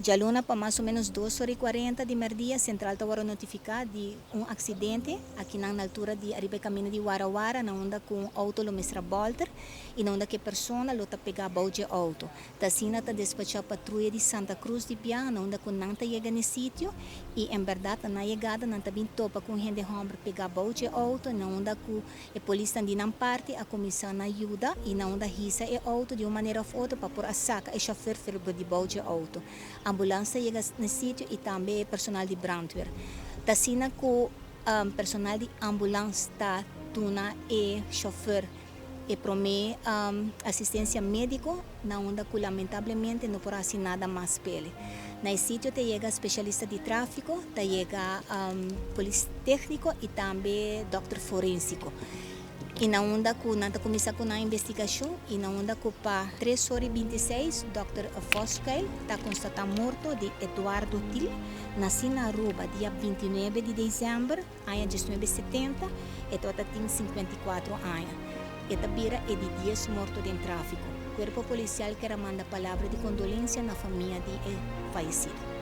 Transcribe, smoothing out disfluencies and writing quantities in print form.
Já luna para mais ou menos 2h40 de merdia, central estava notificado de acidente aqui na altura de arriba caminho de Warawara, na onda com auto lumestra Bolter, e na onda que pessoa lota pegar balde auto. Tassina está despachar patrulha de Santa Cruz de Pian, na onda com não chega no sítio, e em verdade na chegada não está bem topa com gente homem pegar balde auto, na onda com a polícia de não parte, a comissão ajuda, e na onda risa e auto de uma maneira ou outra para pôr a saca e chofer de balde auto. A ambulância chega no sítio e também personal de brandweer. Tassina com personal de ambulância está tuna e chofer e promete assistência médica na onda que lamentavelmente não por assim nada mais pele. No sítio te chega especialista de tráfico, te chega polícia técnico e também doutor forênsico. E na onda que nós começamos com a investigação, e na onda que para 3h26, Dr. Foscail está constatado morto de Eduardo Til, nascido na Aruba, dia 29 de dezembro, ano 1970, e toda tem 54 anos. E também é de dias morto de tráfico. O corpo policial quer mandar palavra de condolência na família de falecido.